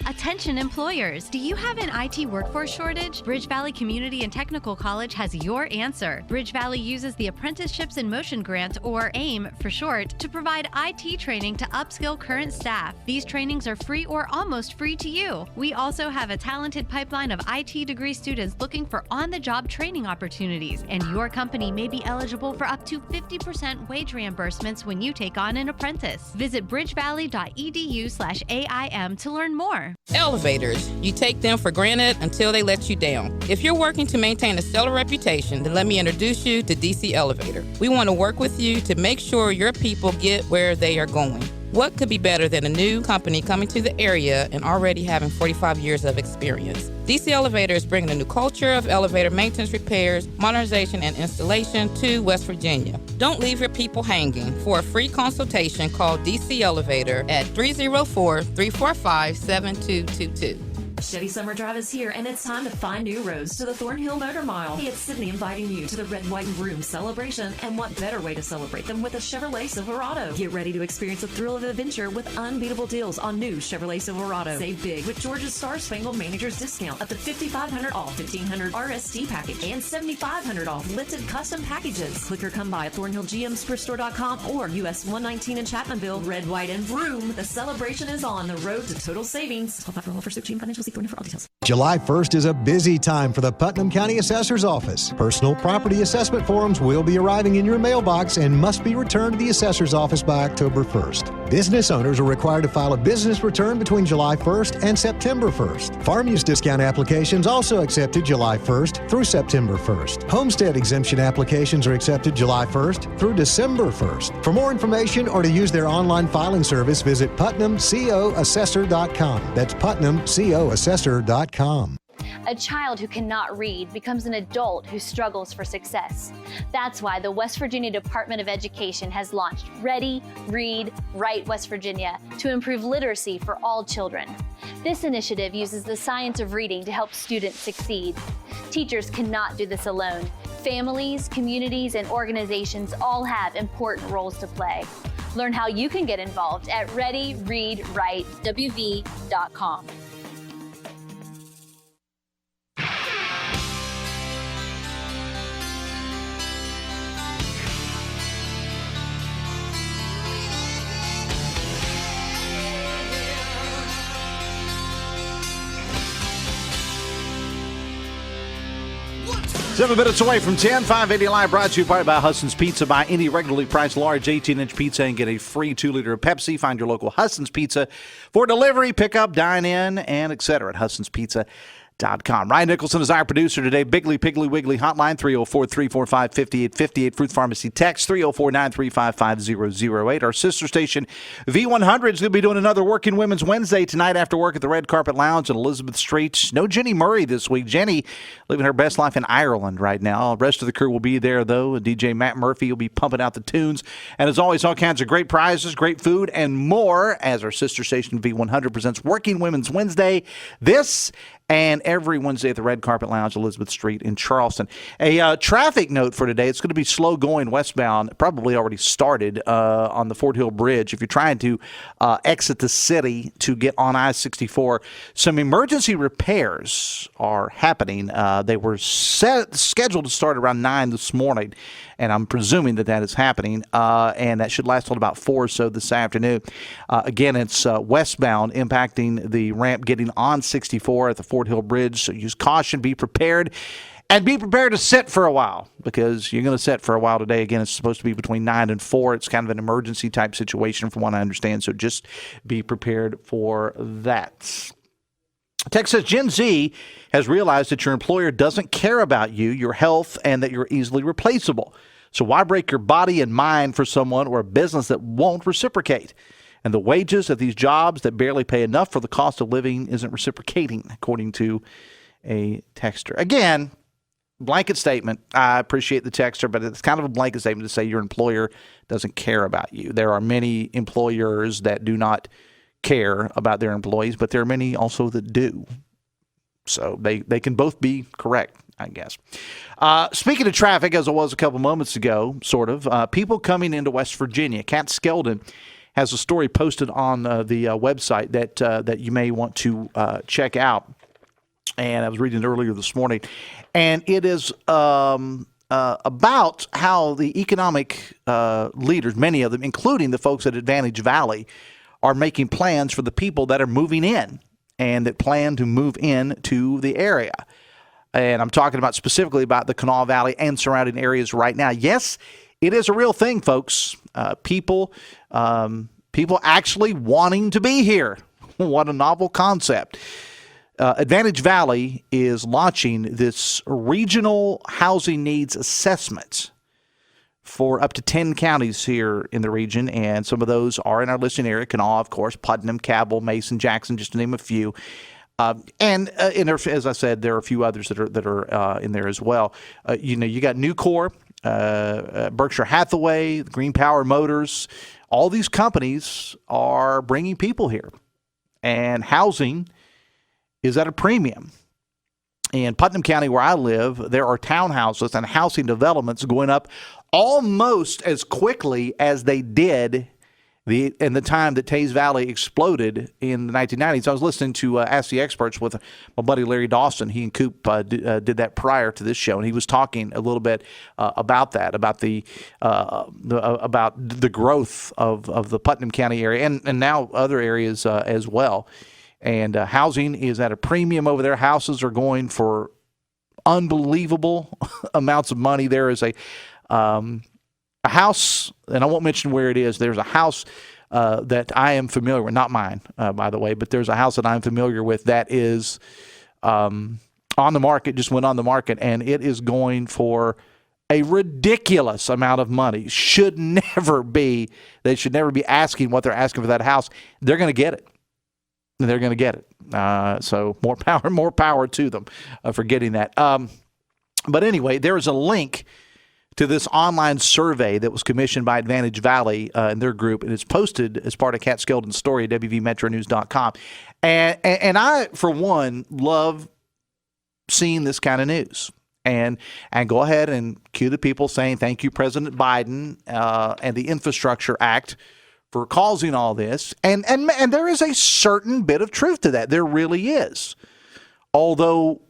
Attention employers, do you have an IT workforce shortage? Bridge Valley Community and Technical College has your answer. Bridge Valley uses the Apprenticeships in Motion Grant, or AIM for short, to provide IT training to upskill current staff. These trainings are free or almost free to you. We also have a talented pipeline of IT degree students looking for on-the-job training opportunities, and your company may be eligible for up to 50% wage reimbursements when you take on an apprentice. Visit bridgevalley.edu/AIM to learn more. Elevators. You take them for granted until they let you down. If you're working to maintain a stellar reputation, then let me introduce you to DC Elevator. We want to work with you to make sure your people get where they are going. What could be better than a new company coming to the area and already having 45 years of experience? DC Elevator is bringing a new culture of elevator maintenance, repairs, modernization, and installation to West Virginia. Don't leave your people hanging. For a free consultation, call DC Elevator at 304-345-7222. Chevy Summer Drive is here, and it's time to find new roads to the Thornhill Motor Mile. Hey, it's Sydney inviting you to the Red, White, and Room celebration, and what better way to celebrate them with a Chevrolet Silverado. Get ready to experience the thrill of adventure with unbeatable deals on new Chevrolet Silverado. Save big with Georgia's Star Spangled Manager's discount up to $5,500 off $1,500 RST package and $7,500 off lifted custom packages. Click or come by at ThornhillGMSuperstore.com or US 119 in Chapmanville. Red, White, and Room. The celebration is on the road to total savings. Call 541-46 Financial. See Thornhill for all details. July 1st is a busy time for the Putnam County Assessor's Office. Personal property assessment forms will be arriving in your mailbox and must be returned to the Assessor's Office by October 1st. Business owners are required to file a business return between July 1st and September 1st. Farm use discount applications also accepted July 1st through September 1st. Homestead exemption applications are accepted July 1st through December 1st. For more information or to use their online filing service, visit PutnamCOAssessor.com. That's PutnamCOAssessor.com. A child who cannot read becomes an adult who struggles for success. That's why the West Virginia Department of Education has launched Ready, Read, Write West Virginia to improve literacy for all children. This initiative uses the science of reading to help students succeed. Teachers cannot do this alone. Families, communities, and organizations all have important roles to play. Learn how you can get involved at ReadyReadWriteWV.com. Seven minutes away from 10, 580 Live, brought to you by Husson's Pizza. Buy any regularly priced large 18-inch pizza and get a free 2-liter of Pepsi. Find your local Husson's Pizza for delivery, pickup, dine-in, and etc. at Husson'sPizza.com. Ryan Nicholson is our producer today. Bigly, Piggly, Wiggly hotline, 304-345-5858. Fruit Pharmacy text, 304-935-5008. Our sister station, V100, is going to be doing another Working Women's Wednesday tonight after work at the Red Carpet Lounge on Elizabeth Street. No Jenny Murray this week. Jenny living her best life in Ireland right now. The rest of the crew will be there, though. DJ Matt Murphy will be pumping out the tunes. And as always, all kinds of great prizes, great food, and more as our sister station, V100, presents Working Women's Wednesday. This and every Wednesday at the Red Carpet Lounge, Elizabeth Street in Charleston. A traffic note for today. It's going to be slow going westbound. Probably already started on the Fort Hill Bridge. If you're trying to exit the city to get on I-64, some emergency repairs are happening. They were scheduled to start around 9 this morning, and I'm presuming that is happening, and that should last until about 4 or so this afternoon. Again, it's westbound, impacting the ramp getting on 64 at the Fort Hill Bridge. So use caution, be prepared, and be prepared to sit for a while, because you're going to sit for a while today. Again, it's supposed to be between 9 and 4. It's kind of an emergency type situation from what I understand, so just be prepared for that. Text says, Gen Z has realized that your employer doesn't care about you, your health, and that you're easily replaceable. So why break your body and mind for someone or a business that won't reciprocate? And the wages of these jobs that barely pay enough for the cost of living isn't reciprocating, according to a texter. Again, blanket statement. I appreciate the texter, but it's kind of a blanket statement to say your employer doesn't care about you. There are many employers that do not care about their employees, but there are many also that do. So they can both be correct, I guess. Speaking of traffic, as it was a couple moments ago, sort of, people coming into West Virginia. Kat Skeldon has a story posted on the website that you may want to check out. And I was reading it earlier this morning. And it is about how the economic leaders, many of them, including the folks at Advantage Valley, are making plans for the people that are moving in and that plan to move in to the area. And I'm talking about specifically about the Kanawha Valley and surrounding areas right now. Yes, it is a real thing, folks. People actually wanting to be here. What a novel concept. Advantage Valley is launching this regional housing needs assessment for up to 10 counties here in the region, and some of those are in our listening area. Kanawha, of course, Putnam, Cabell, Mason, Jackson, just to name a few. And as I said, there are a few others that are in there as well. You got Nucor, Berkshire Hathaway, Green Power Motors. All these companies are bringing people here, and housing is at a premium. In Putnam County, where I live, there are townhouses and housing developments going up almost as quickly as they did in the time that Taze Valley exploded in the 1990s. I was listening to Ask the Experts with my buddy Larry Dawson. He and Coop did that prior to this show, and he was talking a little bit about that, about the growth of the Putnam County area and now other areas as well. And housing is at a premium over there. Houses are going for unbelievable amounts of money. There is a house, and I won't mention where it is. There's a house that I am familiar with, not mine, by the way, but there's a house that I'm familiar with that is on the market, just went on the market, and it is going for a ridiculous amount of money. They should never be asking what they're asking for that house. They're going to get it. They're going to get it. So more power to them for getting that. But anyway, there is a link to this online survey that was commissioned by Advantage Valley and their group, and it's posted as part of Kat Skeldon's story at WVMetroNews.com. And I, for one, love seeing this kind of news. and go ahead and cue the people saying thank you, President Biden, and the Infrastructure Act for causing all this. And there is a certain bit of truth to that. There really is. Although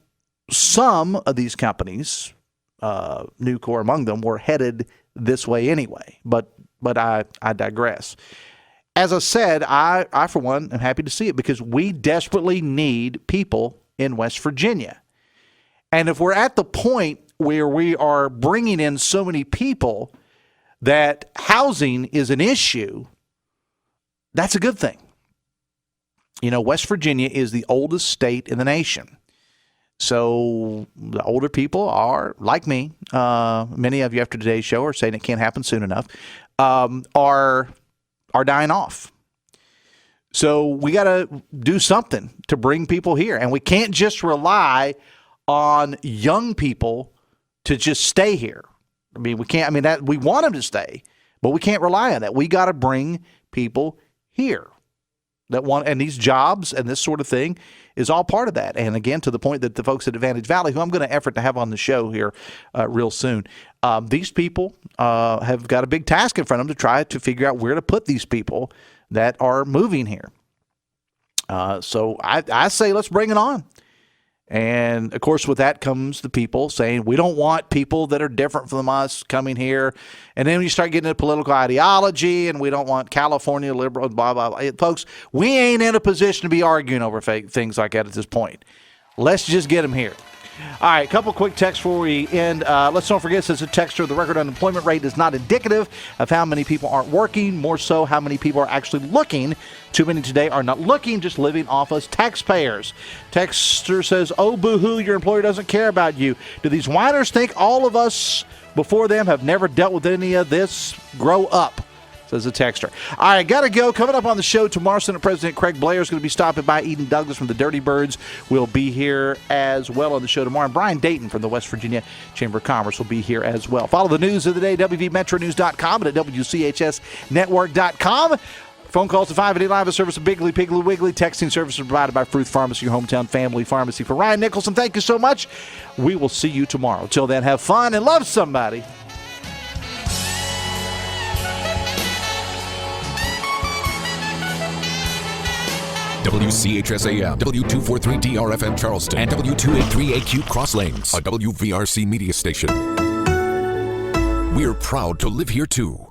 some of these companies, Nucor among them, were headed this way anyway. But I digress. As I said, I for one am happy to see it because we desperately need people in West Virginia. And if we're at the point where we are bringing in so many people that housing is an issue, that's a good thing. West Virginia is the oldest state in the nation. So the older people are, like me, many of you after today's show are saying it can't happen soon enough, are dying off. So we got to do something to bring people here. And we can't just rely on young people to just stay here. We can't, we want them to stay, but we can't rely on that. We got to bring people here and these jobs and this sort of thing is all part of that. And again, to the point that the folks at Advantage Valley, who I'm going to effort to have on the show here real soon, these people have got a big task in front of them to try to figure out where to put these people that are moving here. So I say let's bring it on. And, of course, with that comes the people saying we don't want people that are different from us coming here. And then you start getting into political ideology and we don't want California liberal, blah, blah, blah. Folks, we ain't in a position to be arguing over things like that at this point. Let's just get them here. All right, a couple quick texts before we end. Let's don't forget, says a texter, the record unemployment rate is not indicative of how many people aren't working, more so how many people are actually looking. Too many today are not looking, just living off us taxpayers. Texter says, oh, boo-hoo, your employer doesn't care about you. Do these whiners think all of us before them have never dealt with any of this? Grow up, says a texter. All right, got to go. Coming up on the show tomorrow, Senate President Craig Blair is going to be stopping by. Eden Douglas from the Dirty Birds will be here as well on the show tomorrow. And Brian Dayton from the West Virginia Chamber of Commerce will be here as well. Follow the news of the day, WVMetroNews.com and at WCHSNetwork.com. Phone calls to 580 Live, a service of Biggly Piggly Wiggly. Texting service provided by Fruth Pharmacy, your hometown family pharmacy. For Ryan Nicholson, thank you so much. We will see you tomorrow. Till then, have fun and love somebody. WCHSAM, W243DRFM Charleston, and W283AQ Cross Lanes, a WVRC media station. We're proud to live here too.